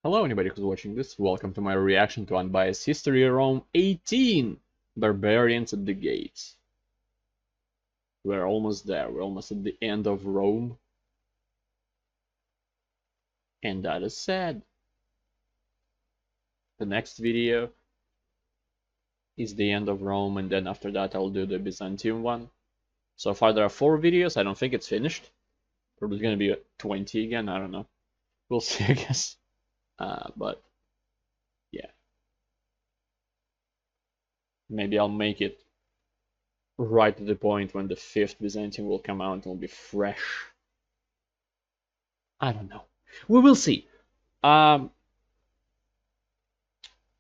Hello anybody who's watching this, welcome to my reaction to Unbiased History Rome 18, Barbarians at the Gates. We're almost there, we're almost at the end of Rome. And that is sad. The next video is the end of Rome, and then after that I'll do the Byzantium one. So far there are 4 videos, I don't think it's finished. Probably gonna be 20 again, I don't know. We'll see, I guess. But yeah, maybe I'll make it right to the point when the 5th Byzantium will come out and it'll be fresh. I don't know. We will see. Do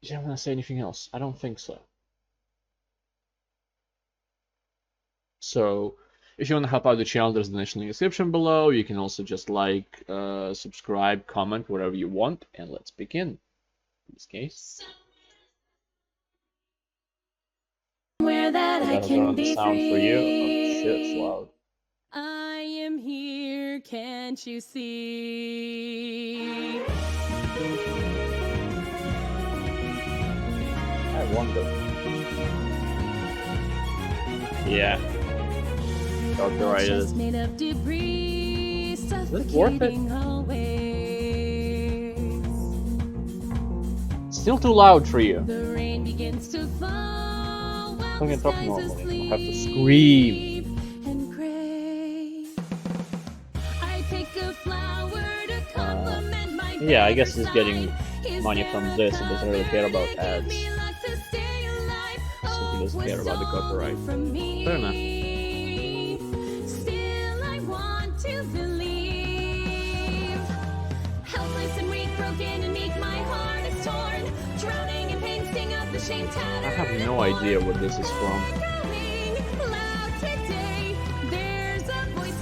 you want to say anything else? I don't think so. So if you want to help out the channel, there's a donation in the description below. You can also just like, subscribe, comment, whatever you want, and let's begin. In this case, Where that I can be sound free. for you. Oh shit, it's loud. I am here, can't you see? I wonder. Yeah. Copyrighted. Just made of debris, Is it worth it? suffocating hallways. Still too loud for you. The rain begins to fall while I'm the gonna talk skies normally. asleep I'll have to scream. and gray. I pick a flower to compliment my Yeah, I guess he's getting Is money there from a this. He doesn't really care about color that ads. gives me luck to stay alive? So he doesn't Hope care was about the copyright. stolen from me. Fair enough. Still I want to believe. Helpless and weak, broken and meek, my heart is torn. Drowning in pain, sting of the shame, tattered. I have no idea what this is from.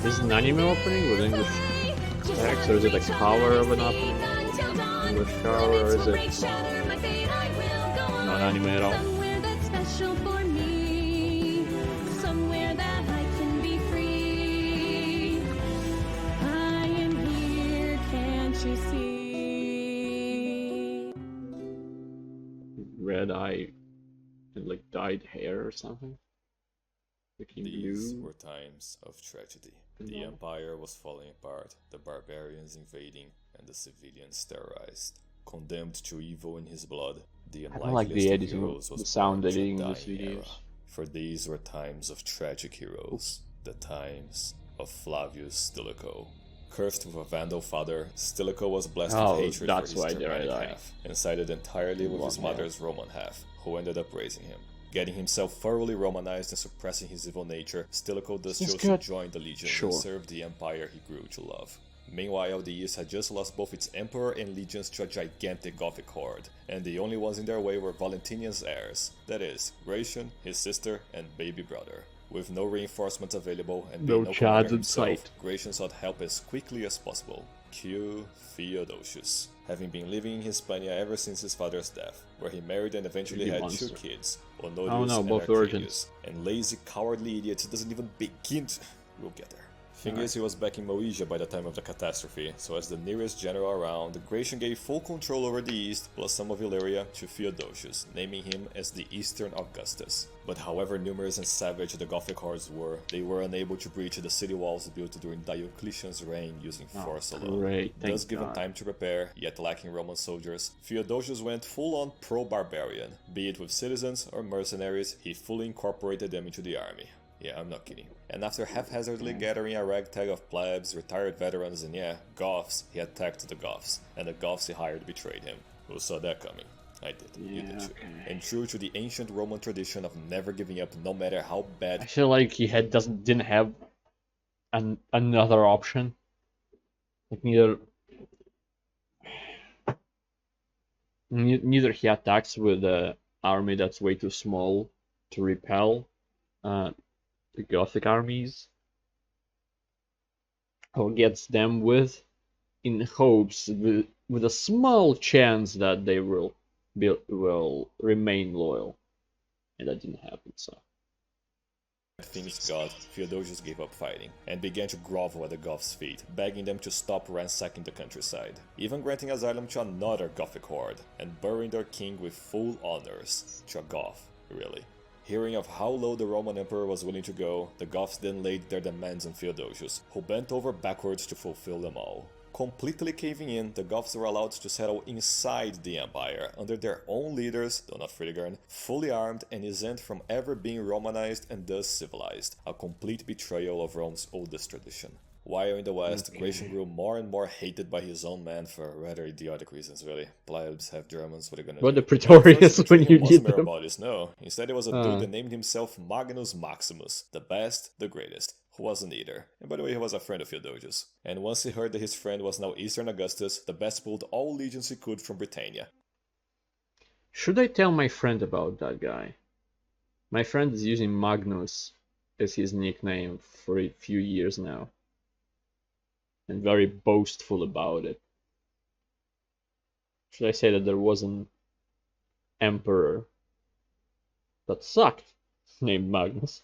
This is an anime opening with English text, or is it a cover of an opening? English cover, or is it not anime at all? Somewhere that's special for me, somewhere that I can be free. I am here, can't you see? Red eye and like dyed hair or something? Looking These blue. were times of tragedy. The No. empire was falling apart, the barbarians invading, and the civilians terrorized. Condemned to evil in his blood, the I don't like the unlikeliest of editing, heroes the was sound born to editing in die these in videos. era. For these were times of tragic heroes, the times of Flavius Stilicho. Cursed with a Vandal father, Stilicho was blessed Oh, with hatred that's for his why they Germanic died. half, and sided entirely with his Roman half. mother's Roman half, who ended up raising him. Getting himself thoroughly Romanized and suppressing his evil nature, Stilicho thus This chose good. to join the legion Sure. and serve the empire he grew to love. Meanwhile, the East had just lost both its emperor and legions to a gigantic Gothic horde, and the only ones in their way were Valentinian's heirs, that is, Gratian, his sister, and baby brother. With no reinforcements available and being No no chads commander in himself, sight. Gratian sought help as quickly as possible. Cue Theodosius, having been living in Hispania ever since his father's death, where he married and eventually Creepy had monster. 2 kids, Honorius Oh no, and both Arcadius. virgins. And lazy, cowardly idiot doesn't even begin to... We'll get there. Thing is, he was back in Moesia by the time of the catastrophe, so as the nearest general around, Gratian gave full control over the east, plus some of Illyria, to Theodosius, naming him as the Eastern Augustus. But however numerous and savage the Gothic hordes were, they were unable to breach the city walls built during Diocletian's reign using force alone. Great, thank Thus given God. time to prepare, yet lacking Roman soldiers, Theodosius went full-on pro-barbarian. Be it with citizens or mercenaries, he fully incorporated them into the army. Yeah, I'm not kidding. And after haphazardly gathering a ragtag of plebs, retired veterans, and yeah, Goths, he attacked the Goths, and the Goths he hired betrayed him. Who saw that coming? I did. You did too. okay. And true to the ancient Roman tradition of never giving up no matter how bad I feel like he didn't have another option. Like neither he attacks with an army that's way too small to repel the Gothic armies, or gets them in hopes with a small chance that they will remain loyal, and that didn't happen. So things got, Theodosius gave up fighting, and began to grovel at the Goths' feet, begging them to stop ransacking the countryside, even granting asylum to another Gothic horde, and burying their king with full honors. To a Goth, really. Hearing of how low the Roman Emperor was willing to go, the Goths then laid their demands on Theodosius, who bent over backwards to fulfill them all. Completely caving in, the Goths were allowed to settle inside the empire, under their own leaders, though not Fritigern, fully armed and exempt from ever being Romanized and thus civilized, a complete betrayal of Rome's oldest tradition. While in the West, Gratian grew more and more hated by his own men for rather idiotic reasons, really. Plebs, half Germans, what are you gonna What do? the Praetorians when you wasn't need them? Mirabaudus, no. Instead it was a dude that named himself Magnus Maximus, the best, the greatest, who wasn't either. And by the way, he was a friend of Theodosius. And once he heard that his friend was now Eastern Augustus, the best pulled all legions he could from Britannia. Should I tell my friend about that guy? My friend is using Magnus as his nickname for a few years now. And very boastful about it. Should I say that there was an emperor that sucked, named Magnus?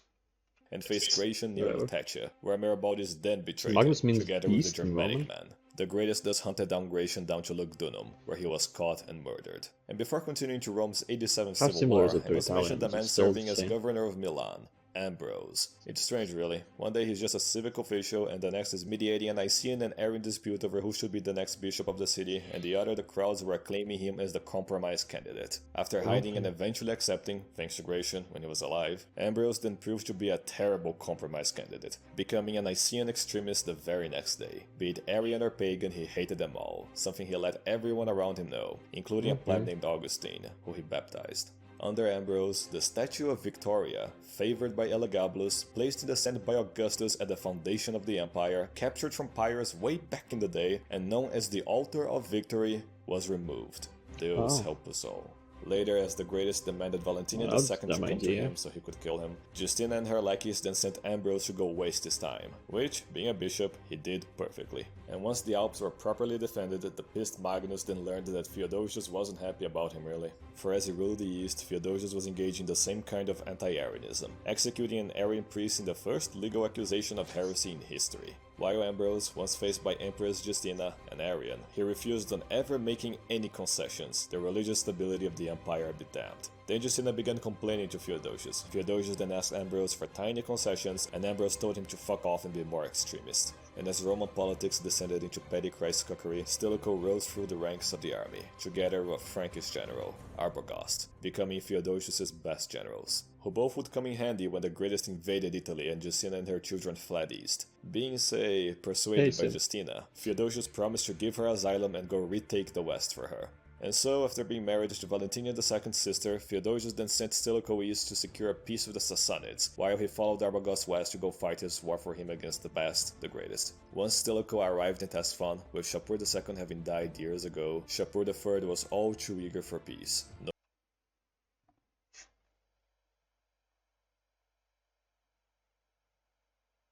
And faced Gratian near Lutetia, where Mirabaudus then betrayed Magnus him, means together with the beast in Germanic Roman? man. The greatest thus hunted down Gratian down to Lugdunum, where he was caught and murdered. And before continuing to Rome's 87th How civil similar war, is it I to must mention the Italians? man It's still serving the as same. governor of Milan, Ambrose. It's strange, really. One day he's just a civic official, and the next is mediating a Nicene and Arian dispute over who should be the next bishop of the city, and the other the crowds were acclaiming him as the compromise candidate. After hiding and eventually accepting, thanks to Gratian when he was alive, Ambrose then proved to be a terrible compromise candidate, becoming a Nicene extremist the very next day. Be it Arian or pagan, he hated them all, something he let everyone around him know, including a pleb named Augustine, who he baptized. Under Ambrose, the statue of Victoria, favored by Elagabalus, placed in the Senate by Augustus at the foundation of the empire, captured from Pyrrhus way back in the day, and known as the Altar of Victory, was removed. Deus help us all. Later, as the greatest demanded Valentinian II to come to him so he could kill him, Justina and her lackeys then sent Ambrose to go waste his time, which, being a bishop, he did perfectly. And once the Alps were properly defended, the pissed Magnus then learned that Theodosius wasn't happy about him really. For as he ruled the East, Theodosius was engaged in the same kind of anti-Arianism, executing an Arian priest in the first legal accusation of heresy in history. While Ambrose, once faced by Empress Justina, an Arian, he refused on ever making any concessions, the religious stability of the empire be damned. Then Justina began complaining to Theodosius. Theodosius then asked Ambrose for tiny concessions, and Ambrose told him to fuck off and be more extremist. And as Roman politics descended into petty Christcockery, Stilicho rose through the ranks of the army, together with Frankish general, Arbogast, becoming Theodosius' best generals, who both would come in handy when the greatest invaded Italy and Justina and her children fled east. Being, say, persuaded by Justina, Theodosius promised to give her asylum and go retake the west for her. And so, after being married to Valentinian II's sister, Theodosius then sent Stilicho east to secure a peace with the Sassanids, while he followed Arbogast west to go fight his war for him against the best, the greatest. Once Stilicho arrived in Ctesiphon, with Shapur II having died years ago, Shapur III was all too eager for peace.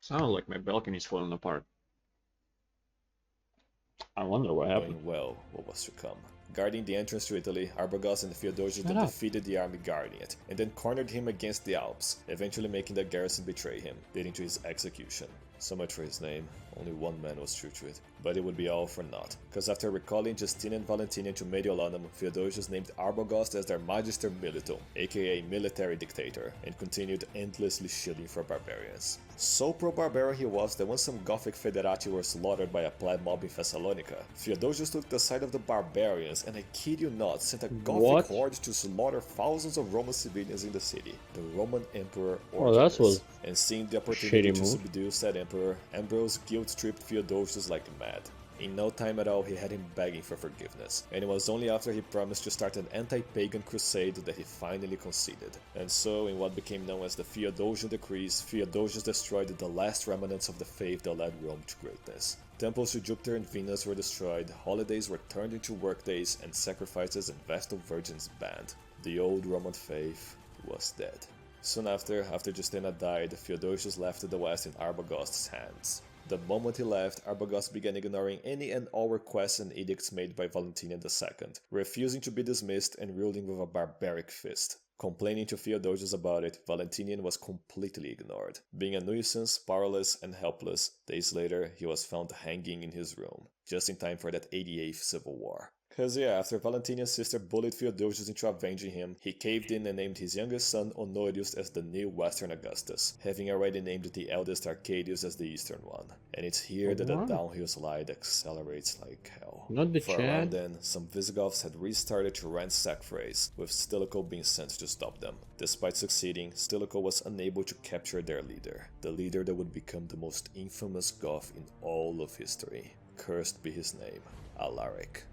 Sounds like my balcony's falling apart. I wonder what happened. Knowing well what was to come. Guarding the entrance to Italy, Arbogast and Theodosius then defeated the army guarding it, and then cornered him against the Alps, eventually making the garrison betray him, leading to his execution. So much for his name, only one man was true to it. But it would be all for naught, because after recalling Justina and Valentinian to Mediolanum, Theodosius named Arbogast as their Magister Militum, aka military dictator, and continued endlessly shilling for barbarians. So pro-barbarian he was that when some Gothic federati were slaughtered by a pleb mob in Thessalonica, Theodosius took the side of the barbarians and I kid you not, sent a Gothic horde to slaughter thousands of Roman civilians in the city, the Roman Emperor Orgenes. And seeing the opportunity to subdue said emperor, Ambrose guilt-tripped Theodosius like mad. In no time at all he had him begging for forgiveness, and it was only after he promised to start an anti-pagan crusade that he finally conceded. And so, in what became known as the Theodosian Decrees, Theodosius destroyed the last remnants of the faith that led Rome to greatness. Temples to Jupiter and Venus were destroyed, holidays were turned into workdays, and sacrifices and Vestal virgins banned. The old Roman faith was dead. Soon after Justina died, Theodosius left the west in Arbogast's hands. The moment he left, Arbogast began ignoring any and all requests and edicts made by Valentinian II, refusing to be dismissed and ruling with a barbaric fist. Complaining to Theodosius about it, Valentinian was completely ignored. Being a nuisance, powerless, and helpless, days later he was found hanging in his room, just in time for that 88th civil war. Cause yeah, after Valentinian's sister bullied Theodosius into avenging him, he caved in and named his youngest son Honorius as the new Western Augustus, having already named the eldest Arcadius as the Eastern one. And it's here that the downhill slide accelerates like hell. Not the For around Chad. then, some Visigoths had restarted to ransack Thrace, with Stilicho being sent to stop them. Despite succeeding, Stilicho was unable to capture their leader, the leader that would become the most infamous Goth in all of history. Cursed be his name, Alaric.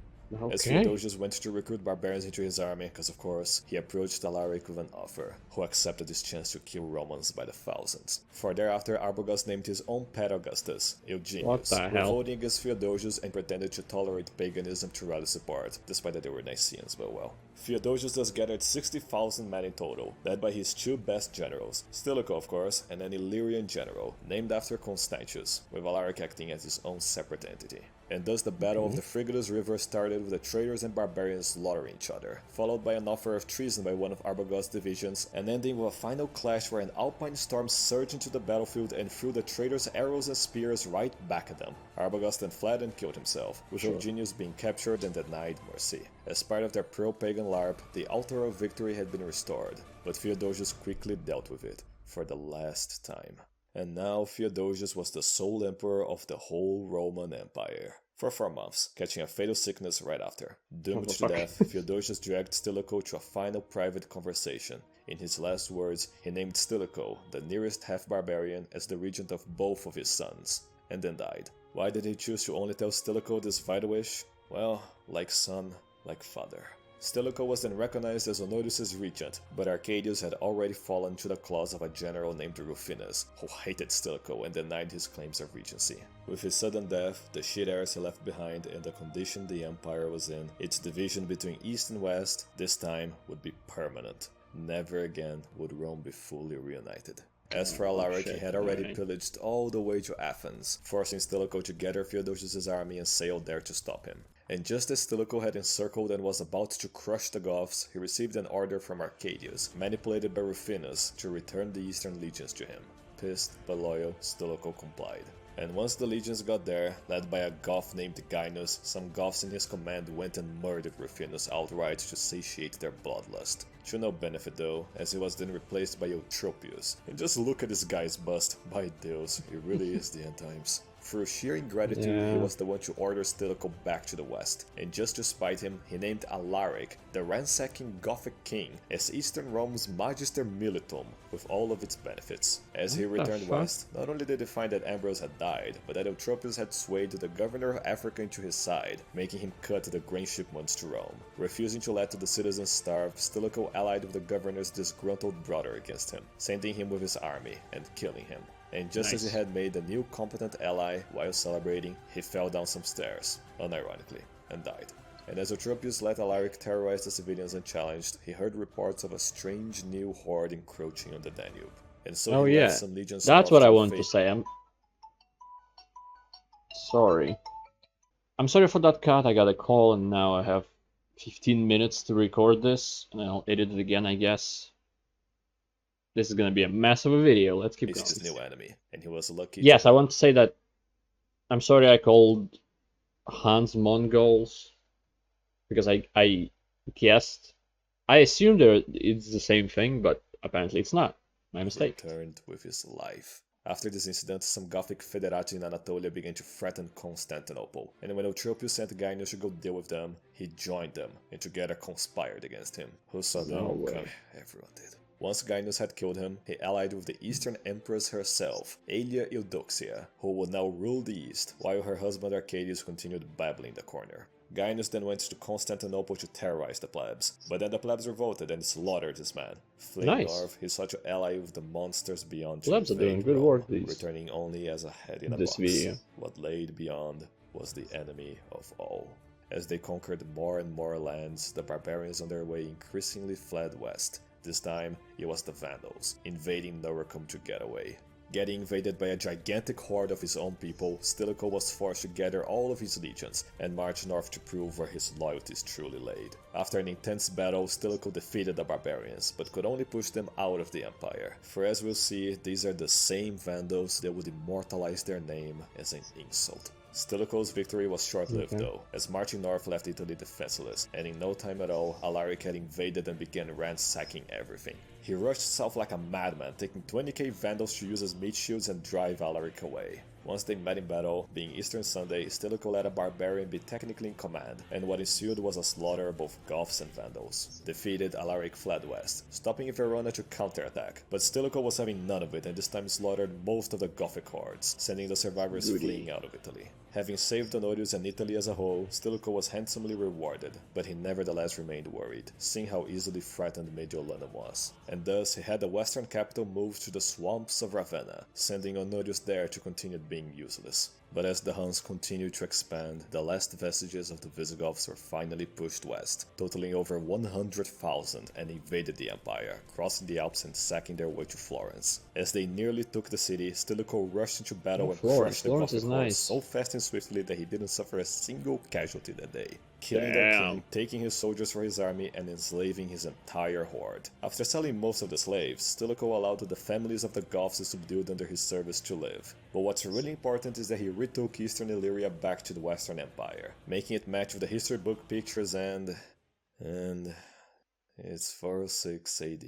As Okay. Theodosius went to recruit barbarians into his army, because of course, he approached Alaric with an offer, who accepted his chance to kill Romans by the thousands. For thereafter, Arbogast named his own pet Augustus, Eugenius, What the hell? revolting against Theodosius and pretended to tolerate paganism to rally support, despite that they were Nicaeans, but well. Theodosius thus gathered 60,000 men in total, led by his two best generals, Stilicho of course, and an Illyrian general, named after Constantius, with Alaric acting as his own separate entity. And thus the Battle of the Frigidus River started with the traders and barbarians slaughtering each other, followed by an offer of treason by one of Arbogast's divisions, and ending with a final clash where an alpine storm surged into the battlefield and threw the traders' arrows and spears right back at them. Arbogast then fled and killed himself, with Eugenius being captured and denied mercy. As part of their pro-pagan LARP, the altar of victory had been restored, but Theodosius quickly dealt with it, for the last time. And now Theodosius was the sole emperor of the whole Roman Empire. For 4 months, catching a fatal sickness right after. Doomed to death, Theodosius dragged Stilicho to a final private conversation. In his last words, he named Stilicho, the nearest half-barbarian, as the regent of both of his sons, and then died. Why did he choose to only tell Stilicho this vital wish? Well, like son, like father. Stilicho was then recognized as Honorius' regent, but Arcadius had already fallen to the claws of a general named Rufinus, who hated Stilicho and denied his claims of regency. With his sudden death, the shit heirs he left behind, and the condition the empire was in, its division between East and West, this time, would be permanent. Never again would Rome be fully reunited. As for Alaric, he had already pillaged all the way to Athens, forcing Stilicho to gather Theodosius' army and sail there to stop him. And just as Stilicho had encircled and was about to crush the Goths, he received an order from Arcadius, manipulated by Rufinus, to return the eastern legions to him. Pissed but loyal, Stilicho complied. And once the legions got there, led by a Goth named Gaius, some Goths in his command went and murdered Rufinus outright to satiate their bloodlust. To no benefit though, as he was then replaced by Eutropius. And just look at this guy's bust, by Deus, it really is the end times. Through sheer ingratitude, he was the one to order Stilicho back to the west, and just to spite him, he named Alaric, the ransacking Gothic king, as Eastern Rome's Magister Militum, with all of its benefits. As he returned west, not only did he find that Ambrose had died, but that Eutropius had swayed the governor of Africa into his side, making him cut the grain shipments to Rome. Refusing to let the citizens starve, Stilicho allied with the governor's disgruntled brother against him, sending him with his army and killing him. And just as he had made a new competent ally while celebrating, he fell down some stairs, unironically, and died. And as Eutropius let Alaric terrorize the civilians unchallenged, he heard reports of a strange new horde encroaching on the Danube. And so he led some legions that's off what to I wanted to say. I'm sorry. I'm sorry for that cut. I got a call and now I have 15 minutes to record this, and I'll edit it again, I guess. This is gonna be a mess of a video. Let's keep going. his new enemy, and he was lucky. Yes, I want to say that I'm sorry I called Hans Mongols because I guessed. I assumed it's the same thing, but apparently it's not. My mistake. Returned with his life. After this incident, some Gothic federati in Anatolia began to threaten Constantinople, and when Eutropius sent Gaius to go deal with them, he joined them, and together conspired against him. Who saw them? Everyone did. Once Gaius had killed him, he allied with the Eastern Empress herself, Aelia Eudoxia, who would now rule the East, while her husband Arcadius continued babbling in the corner. Gaius then went to Constantinople to terrorize the plebs, but then the plebs revolted and slaughtered his man. Fleeing north, he sought to ally with the monsters beyond. Plebs are doing good work, returning only as a head in a box. Video. What laid beyond was the enemy of all. As they conquered more and more lands, the barbarians on their way increasingly fled west. This time, it was the Vandals, invading Noricum to get away. Getting invaded by a gigantic horde of his own people, Stilicho was forced to gather all of his legions and march north to prove where his loyalties truly laid. After an intense battle, Stilicho defeated the Barbarians, but could only push them out of the empire. For as we'll see, these are the same Vandals that would immortalize their name as an insult. Stilicho's victory was short-lived though, as marching north left Italy defenseless, and in no time at all, Alaric had invaded and began ransacking everything. He rushed south like a madman, taking 20k Vandals to use as meat shields and drive Alaric away. Once they met in battle, being Easter Sunday, Stilicho let a barbarian be technically in command, and what ensued was a slaughter of both Goths and Vandals. Defeated, Alaric fled west, stopping Verona to counterattack, but Stilicho was having none of it and this time slaughtered most of the Gothic hordes, sending the survivors fleeing out of Italy. Having saved Honorius and Italy as a whole, Stilicho was handsomely rewarded, but he nevertheless remained worried, seeing how easily frightened Mediolanum was. And thus, he had the western capital moved to the swamps of Ravenna, sending Honorius there to continue being useless. But as the Huns continued to expand, the last vestiges of the Visigoths were finally pushed west, totaling over 100,000 and invaded the empire, crossing the Alps and sacking their way to Florence. As they nearly took the city, Stilicho rushed into battle and crushed the Gothic hordes so fast and swiftly that he didn't suffer a single casualty that day, killing their king, taking his soldiers for his army, and enslaving his entire horde. After selling most of the slaves, Stilicho allowed the families of the Goths subdued under his service to live. But what's really important is that he retook Eastern Illyria back to the Western Empire, making it match with the history book pictures and it's 406 AD.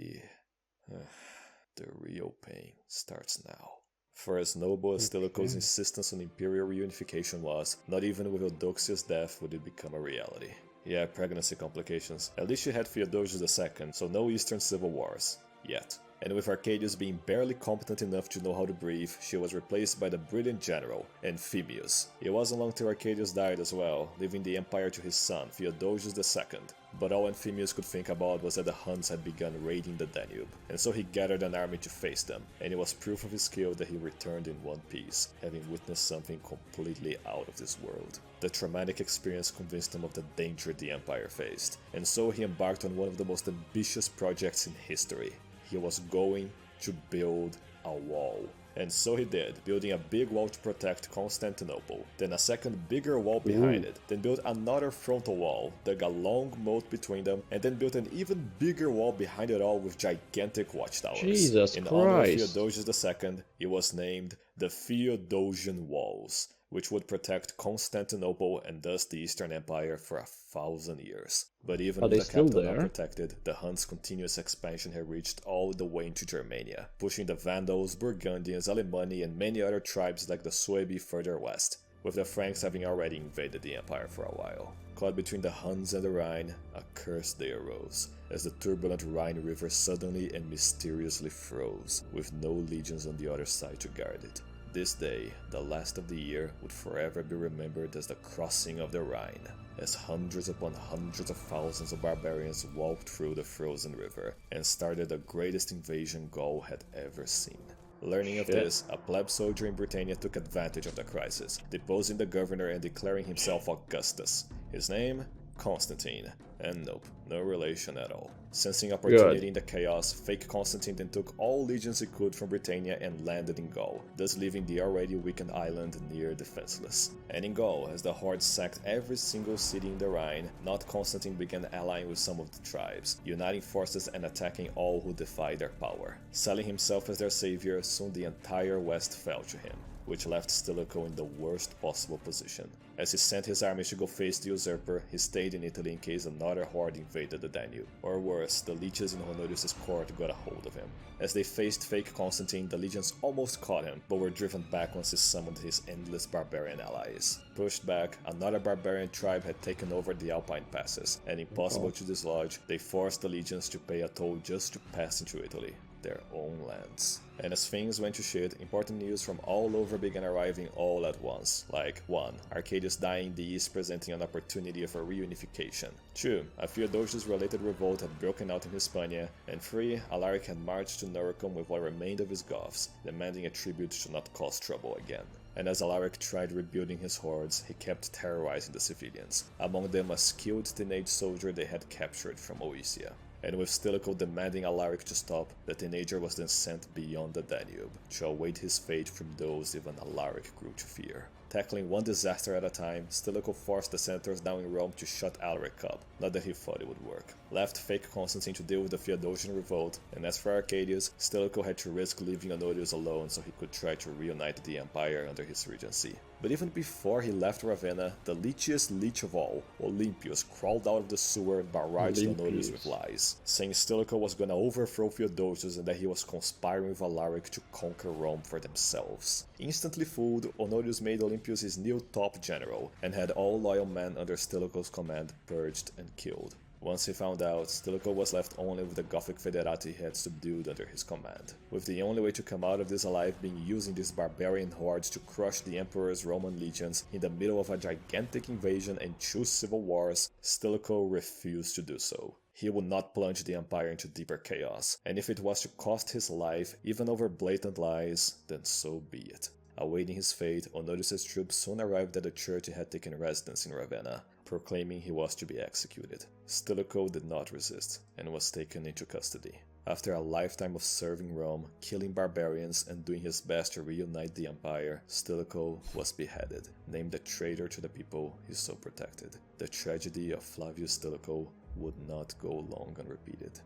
The real pain starts now. For as noble as Stilicho's insistence on imperial reunification was, not even with Eudoxia's death would it become a reality. Yeah, pregnancy complications. At least she had Theodosius II, so no Eastern civil wars. Yet. And with Arcadius being barely competent enough to know how to breathe, she was replaced by the brilliant general, Amphibius. It wasn't long till Arcadius died as well, leaving the empire to his son, Theodosius II. But all Amphibius could think about was that the Huns had begun raiding the Danube, and so he gathered an army to face them, and it was proof of his skill that he returned in one piece, having witnessed something completely out of this world. The traumatic experience convinced him of the danger the empire faced, and so he embarked on one of the most ambitious projects in history. He was going to build a wall. And so he did, building a big wall to protect Constantinople, then a second bigger wall behind it, then built another frontal wall, dug a long moat between them, and then built an even bigger wall behind it all with gigantic watchtowers. Jesus In Christ. honor of Theodosius II, it was named the Theodosian Walls, which would protect Constantinople and thus the Eastern Empire for 1,000 years. But even with the capital not protected, the Huns' continuous expansion had reached all the way into Germania, pushing the Vandals, Burgundians, Alemanni, and many other tribes like the Suebi further west, with the Franks having already invaded the empire for a while. Caught between the Huns and the Rhine, a curse day arose, as the turbulent Rhine River suddenly and mysteriously froze, with no legions on the other side to guard it. This day, the last of the year, would forever be remembered as the crossing of the Rhine, as hundreds upon hundreds of thousands of barbarians walked through the frozen river and started the greatest invasion Gaul had ever seen. Learning of this, a pleb soldier in Britannia took advantage of the crisis, deposing the governor and declaring himself Augustus. His name? Constantine. And nope, no relation at all. Sensing opportunity in the chaos, fake Constantine then took all legions he could from Britannia and landed in Gaul, thus leaving the already weakened island near defenseless. And in Gaul, as the horde sacked every single city in the Rhine, not Constantine began allying with some of the tribes, uniting forces and attacking all who defied their power. Selling himself as their savior, soon the entire west fell to him, which left Stilicho in the worst possible position. As he sent his armies to go face the usurper, he stayed in Italy in case another horde invaded the Danube. Or worse, the leeches in Honorius' court got a hold of him. As they faced fake Constantine, the legions almost caught him, but were driven back once he summoned his endless barbarian allies. Pushed back, another barbarian tribe had taken over the Alpine passes, and impossible to dislodge, they forced the legions to pay a toll just to pass into Italy, their own lands. And as things went to shit, important news from all over began arriving all at once. Like 1. Arcadius dying in the east presenting an opportunity for reunification. 2. A Theodosius-related revolt had broken out in Hispania. And 3. Alaric had marched to Noricum with what remained of his Goths, demanding a tribute to not cause trouble again. And as Alaric tried rebuilding his hordes, he kept terrorizing the civilians, among them a skilled teenage soldier they had captured from Moesia. and with Stilicho demanding Alaric to stop, the teenager was then sent beyond the Danube to await his fate from those even Alaric grew to fear. Tackling one disaster at a time, Stilicho forced the senators down in Rome to shut Alaric up, not that he thought it would work. Left fake Constantine to deal with the Theodosian revolt, and as for Arcadius, Stilicho had to risk leaving Honorius alone so he could try to reunite the empire under his regency. But even before he left Ravenna, the leechiest leech of all, Olympius, crawled out of the sewer and barraged Honorius with lies, saying Stilicho was gonna overthrow Theodosius and that he was conspiring with Alaric to conquer Rome for themselves. Instantly fooled, Honorius made Olympius his new top general, and had all loyal men under Stilicho's command purged and killed. Once he found out, Stilicho was left only with the Gothic Federati he had subdued under his command, with the only way to come out of this alive being using these barbarian hordes to crush the Emperor's Roman legions in the middle of a gigantic invasion and 2 civil wars. Stilicho refused to do so. He would not plunge the empire into deeper chaos, and if it was to cost his life, even over blatant lies, then so be it. Awaiting his fate, Honorius' troops soon arrived at the church he had taken residence in Ravenna, proclaiming he was to be executed. Stilicho did not resist, and was taken into custody. After a lifetime of serving Rome, killing barbarians, and doing his best to reunite the empire, Stilicho was beheaded, named a traitor to the people he so protected. The tragedy of Flavius Stilicho would not go long unrepeated.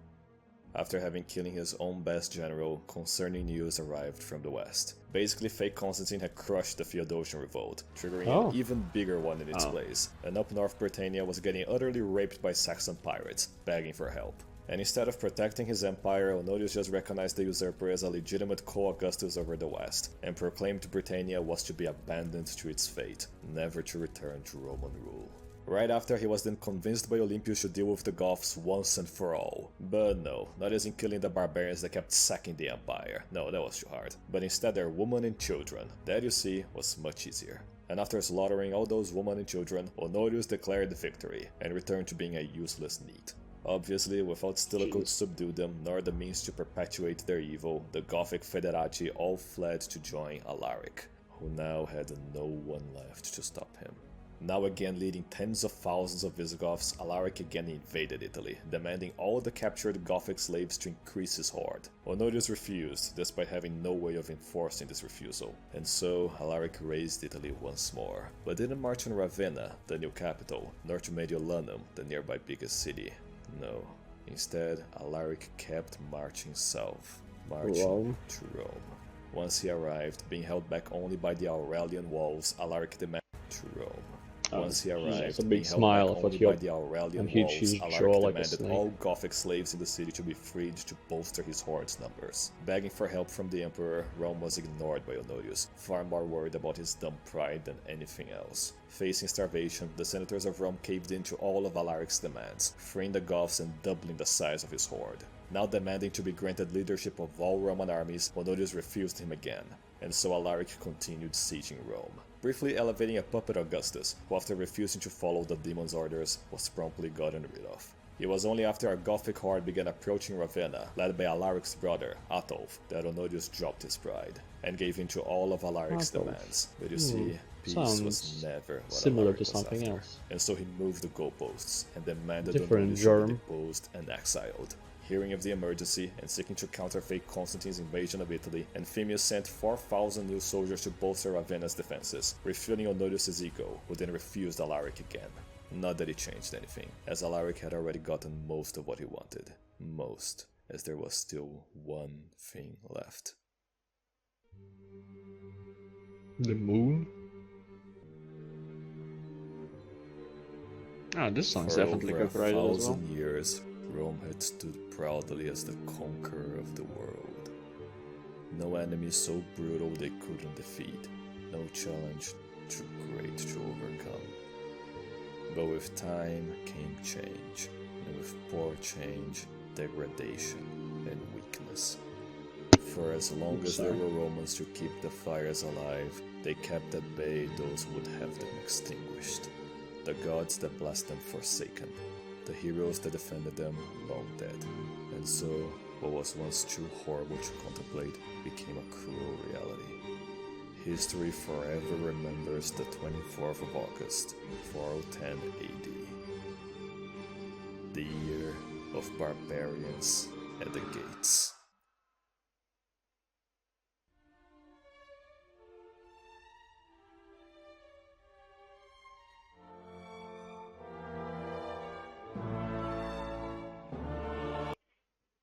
After having killing his own best general, concerning news arrived from the west. Basically, fake Constantine had crushed the Theodosian revolt, triggering an even bigger one in its place, and up north Britannia was getting utterly raped by Saxon pirates, begging for help. And instead of protecting his empire, Honorius just recognized the usurper as a legitimate co-Augustus over the west, and proclaimed Britannia was to be abandoned to its fate, never to return to Roman rule. Right after, he was then convinced by Olympius to deal with the Goths once and for all. But no, not as in killing the barbarians that kept sacking the empire. No, that was too hard. But instead their women and children. That, you see, was much easier. And after slaughtering all those women and children, Honorius declared victory, and returned to being a useless NEET. Obviously, without Stilicho to subdue them, nor the means to perpetuate their evil, the Gothic Federati all fled to join Alaric, who now had no one left to stop him. Now again leading tens of thousands of Visigoths, Alaric again invaded Italy, demanding all the captured Gothic slaves to increase his horde. Honorius refused, despite having no way of enforcing this refusal, and so Alaric raised Italy once more, but didn't march on Ravenna, the new capital, nor to Mediolanum, the nearby biggest city. No, instead Alaric kept marching south, marching to Rome. Once he arrived, being held back only by the Aurelian walls, Alaric demanded to Rome. Once he arrived, being held back only by the Aurelian walls, Alaric demanded all Gothic slaves in the city to be freed to bolster his horde's numbers. Begging for help from the Emperor, Rome was ignored by Honorius, far more worried about his dumb pride than anything else. Facing starvation, the senators of Rome caved in to all of Alaric's demands, freeing the Goths and doubling the size of his horde. Now demanding to be granted leadership of all Roman armies, Honorius refused him again, and so Alaric continued sieging Rome, briefly elevating a puppet Augustus, who after refusing to follow the demon's orders, was promptly gotten rid of. It was only after a Gothic horde began approaching Ravenna, led by Alaric's brother, Atulf, that Honorius dropped his pride, and gave in to all of Alaric's demands. But you see, peace was never what similar Alaric to was something after. else. And so he moved the goalposts, and demanded Different Honorius germ. to be deposed and exiled. Hearing of the emergency, and seeking to counterfeit Constantine's invasion of Italy, Anthemius sent 4,000 new soldiers to bolster Ravenna's defenses, refueling Honorius' ego, who then refused Alaric again. Not that it changed anything, as Alaric had already gotten most of what he wanted. Most, as there was still one thing left. The moon? Ah, this song's For definitely over copyrighted as well. 1,000 years, Rome had stood proudly as the conqueror of the world. No enemy so brutal they couldn't defeat, no challenge too great to overcome. But with time came change, and with poor change, degradation and weakness. For as long as there were Romans to keep the fires alive, they kept at bay those who would have them extinguished. The gods that blessed them forsaken, the heroes that defended them long dead. And so, what was once too horrible to contemplate became a cruel reality. History forever remembers the 24th of August, 410 AD. The year of barbarians at the gates.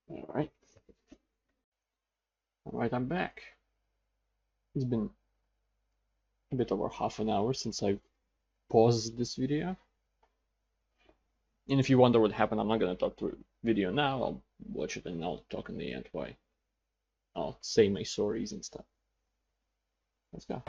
Alright. Alright, I'm back. It's been a bit over half an hour since I paused this video. And if you wonder what happened, I'm not gonna talk through the video now. I'll watch it and I'll talk in the end why. I'll say my stories and stuff. Let's go.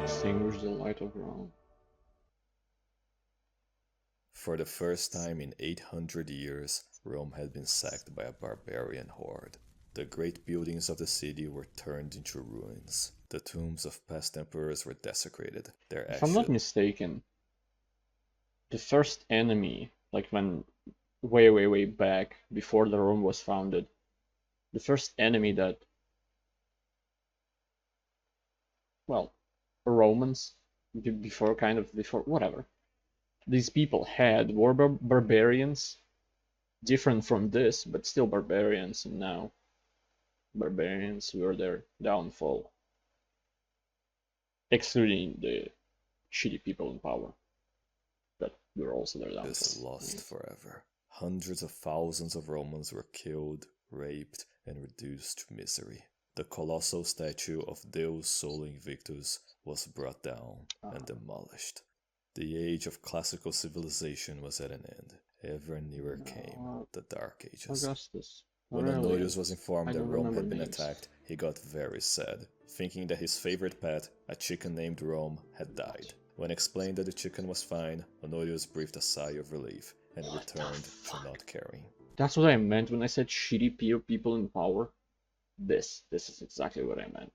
Extinguish the light of Rome. For the first time in 800 years, Rome had been sacked by a barbarian horde. The great buildings of the city were turned into ruins. The tombs of past emperors were desecrated. Their If I'm not ashes... mistaken, the first enemy, like when way back before the Rome was founded, the first enemy that, well, Romans before whatever these people had were barbarians, different from this, but still barbarians, and now barbarians were their downfall, excluding the shitty people in power that were also their downfall. is lost forever. Hundreds of thousands of Romans were killed, raped, and reduced to misery. The colossal statue of Deus Solo Invictus was brought down and demolished. The age of classical civilization was at an end. Ever nearer came the Dark Ages. Augustus. When Aurelian. Honorius was informed I that don't Rome remember had been names. attacked, he got very sad, thinking that his favorite pet, a chicken named Rome, had died. When explained that the chicken was fine, Honorius breathed a sigh of relief and returned to not caring. That's what I meant when I said shitty people in power. This is exactly what I meant.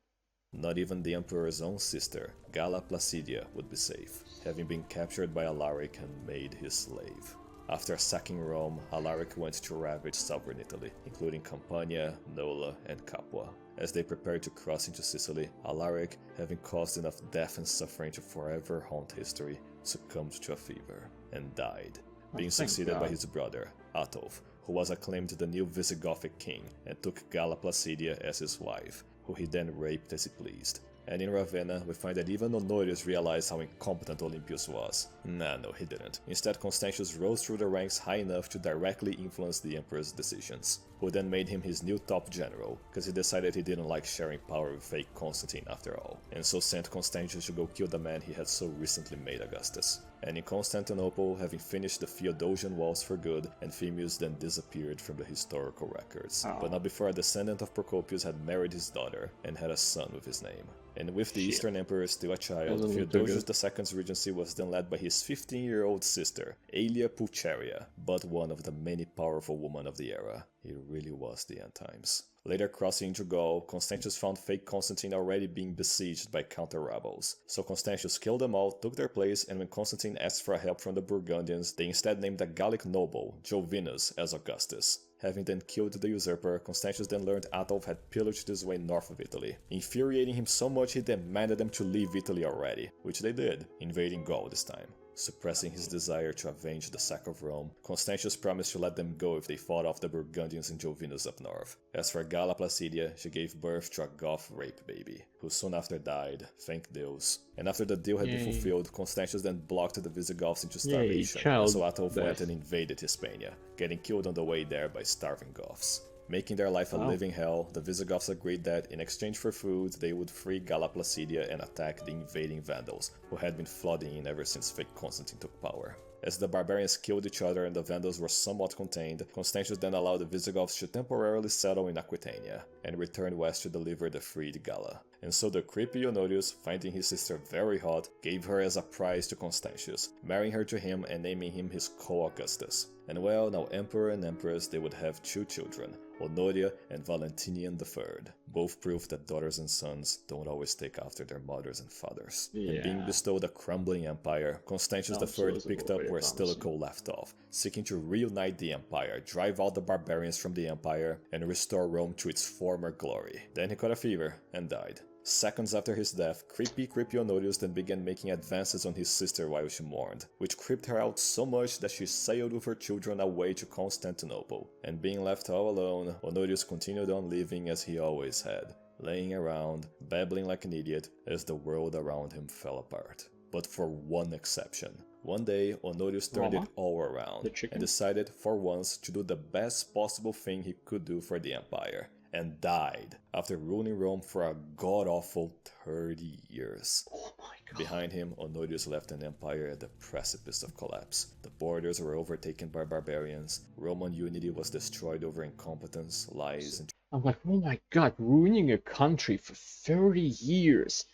Not even the emperor's own sister, Galla Placidia, would be safe, having been captured by Alaric and made his slave. After sacking Rome, Alaric went to ravage southern Italy, including Campania, Nola, and Capua. As they prepared to cross into Sicily, Alaric, having caused enough death and suffering to forever haunt history, succumbed to a fever and died, being thank succeeded by God. his brother, Atulf, who was acclaimed the new Visigothic king and took Galla Placidia as his wife, who he then raped as he pleased. And in Ravenna, we find that even Honorius realized how incompetent Olympius was. No, he didn't. Instead, Constantius rose through the ranks high enough to directly influence the emperor's decisions, who then made him his new top general, because he decided he didn't like sharing power with fake Constantine after all, and so sent Constantius to go kill the man he had so recently made Augustus. And in Constantinople, having finished the Theodosian walls for good, Anthemius then disappeared from the historical records, but not before a descendant of Procopius had married his daughter and had a son with his name. And with the Eastern Emperor still a child, Doesn't look too Theodosius II's regency was then led by his 15-year-old sister, Aelia Pulcheria, but one of the many powerful women of the era. It really was the end times. Later crossing into Gaul, Constantius found fake Constantine already being besieged by counter-rebels. So Constantius killed them all, took their place, and when Constantine asked for help from the Burgundians, they instead named a Gallic noble, Jovinus, as Augustus. Having then killed the usurper, Constantius then learned Atulf had pillaged his way north of Italy. Infuriating him so much he demanded them to leave Italy already, which they did, invading Gaul this time. Suppressing his desire to avenge the sack of Rome, Constantius promised to let them go if they fought off the Burgundians and Jovinus up north. As for Galla Placidia, she gave birth to a Goth rape baby, who soon after died, thank Deus. And after the deal had been fulfilled, Constantius then blocked the Visigoths into starvation, and so Atulf went and invaded Hispania, getting killed on the way there by starving Goths. Making their life a living hell, the Visigoths agreed that, in exchange for food, they would free Galla Placidia and attack the invading Vandals, who had been flooding in ever since fake Constantine took power. As the barbarians killed each other and the Vandals were somewhat contained, Constantius then allowed the Visigoths to temporarily settle in Aquitania, and returned west to deliver the freed Galla. And so the creepy Honorius, finding his sister very hot, gave her as a prize to Constantius, marrying her to him and naming him his co-Augustus. And well, now Emperor and Empress, they would have 2 children, Honoria and Valentinian III. Both proof that daughters and sons don't always take after their mothers and fathers. Yeah. And being bestowed a crumbling empire, Constantius III picked up where Stilicho left off, seeking to reunite the empire, drive out the barbarians from the empire, and restore Rome to its former glory. Then he caught a fever and died. Seconds after his death, creepy Honorius then began making advances on his sister while she mourned, which creeped her out so much that she sailed with her children away to Constantinople. And being left all alone, Honorius continued on living as he always had, laying around, babbling like an idiot as the world around him fell apart. But for one exception. One day, Honorius turned it all around and decided for once to do the best possible thing he could do for the empire, and died after ruling Rome for a god-awful 30 years. Oh my god. Behind him, Honorius left an empire at the precipice of collapse. The borders were overtaken by barbarians, Roman unity was destroyed over incompetence, lies, and... I'm like, oh my god, ruining a country for 30 years.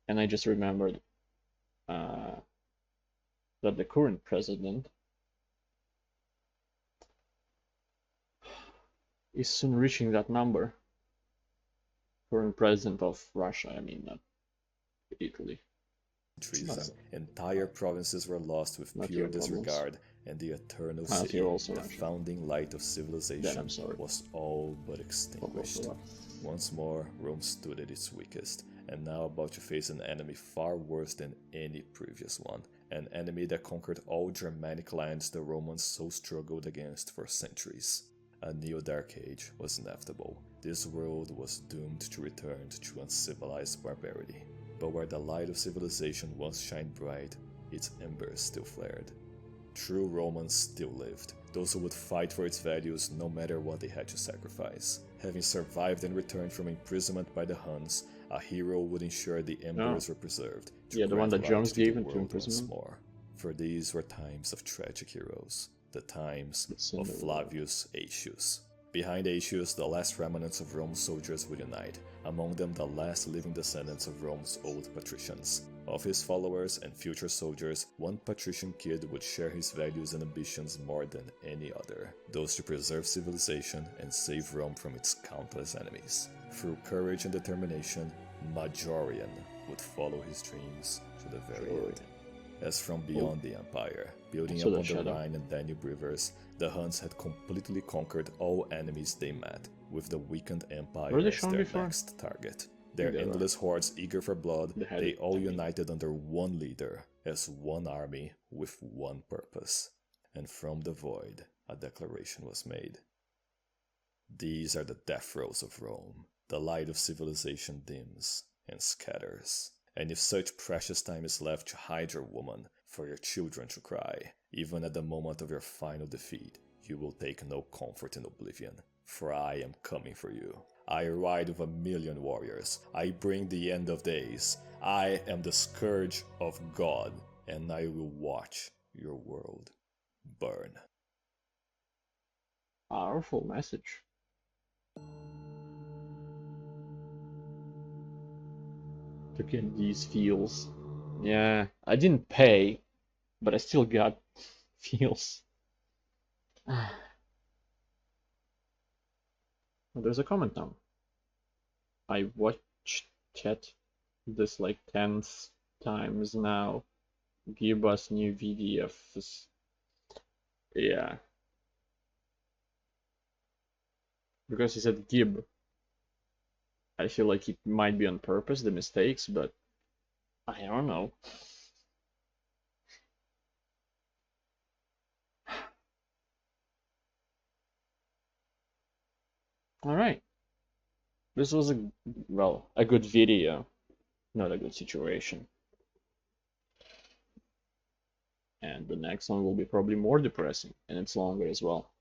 And I just remembered that the current president is soon reaching that number. Current president of Russia, I mean, not Italy. treason. Entire provinces were lost with pure disregard, and the eternal city, the founding light of civilization, was all but extinguished. Once more, Rome stood at its weakest, and now about to face an enemy far worse than any previous one. An enemy that conquered all Germanic lands the Romans so struggled against for centuries. A new dark age was inevitable. This world was doomed to return to uncivilized barbarity. But where the light of civilization once shined bright, its embers still flared. True Romans still lived, those who would fight for its values no matter what they had to sacrifice. Having survived and returned from imprisonment by the Huns, a hero would ensure the embers were preserved. Yeah, the one that Jones gave into imprisonment. For these were times of tragic heroes, the times of Flavius Aetius. Behind Aetius, the last remnants of Rome's soldiers would unite, among them the last living descendants of Rome's old patricians. Of his followers and future soldiers, one patrician kid would share his values and ambitions more than any other, those to preserve civilization and save Rome from its countless enemies. Through courage and determination, Majorian would follow his dreams to the very end. As from beyond the empire, building up on the Rhine and Danube rivers, the Huns had completely conquered all enemies they met, with the weakened empire as their next target. Their endless hordes eager for blood, they all united under one leader, as one army with one purpose. And from the void, a declaration was made. These are the death throes of Rome. The light of civilization dims and scatters. And if such precious time is left to hide your woman, for your children to cry, even at the moment of your final defeat, you will take no comfort in oblivion, for I am coming for you. I ride with 1,000,000 warriors, I bring the end of days, I am the scourge of God, and I will watch your world burn. Powerful message. To get these feels. Yeah, I didn't pay, but I still got feels. Oh, there's a comment now. I watched chat this like 10 times now. Give us new VDFs. Yeah. Because he said Gib. I feel like it might be on purpose, the mistakes, but I don't know. Alright. This was a good video, not a good situation. And the next one will be probably more depressing, and it's longer as well.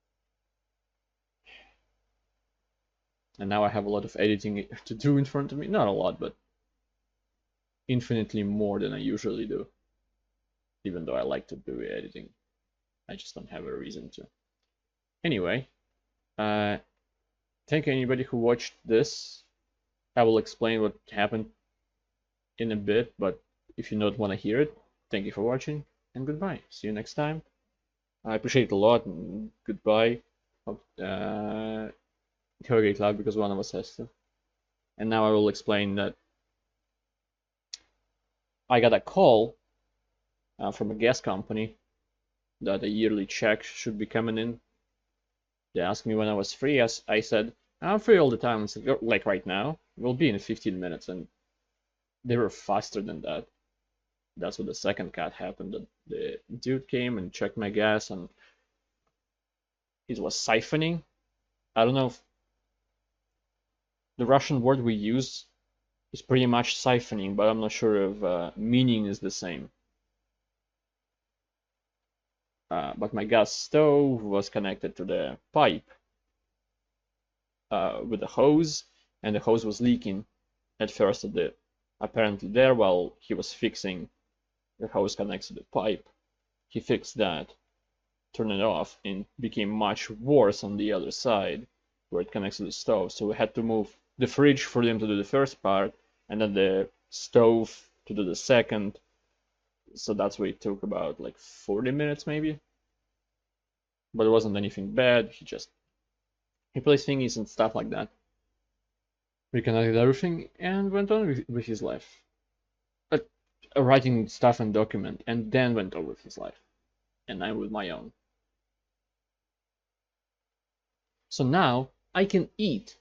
And now I have a lot of editing to do in front of me. Not a lot, but infinitely more than I usually do. Even though I like to do editing. I just don't have a reason to. Anyway, thank you anybody who watched this. I will explain what happened in a bit, but if you don't want to hear it, thank you for watching, and goodbye. See you next time. I appreciate it a lot, and goodbye. Have a great life, because one of us has to. And now I will explain that I got a call from a gas company that a yearly check should be coming in. They asked me when I was free. As I said, I'm free all the time. It's like right now. We'll be in 15 minutes, and they were faster than that. That's what the second cut happened. The dude came and checked my gas, and it was siphoning. I don't know if the Russian word we use is pretty much siphoning, but I'm not sure if meaning is the same. But my gas stove was connected to the pipe with the hose, and the hose was leaking at first apparently there while he was fixing the hose connects to the pipe. He fixed that, turned it off, and it became much worse on the other side where it connects to the stove. So we had to move the fridge for them to do the first part, and then the stove to do the second. So that's why it took about like 40 minutes maybe. But it wasn't anything bad. He placed thingies and stuff like that. Reconnected everything and went on with his life. Writing stuff and document, and then went on with his life. And I'm with my own. So now I can eat.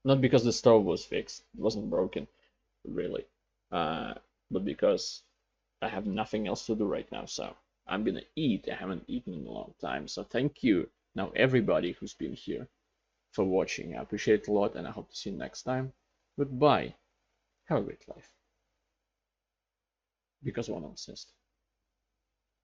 Not because the stove was fixed. It wasn't broken, really. But because I have nothing else to do right now. So I'm gonna eat. I haven't eaten in a long time. So thank you now everybody who's been here for watching. I appreciate it a lot, and I hope to see you next time. Goodbye. Have a great life. Because one insists.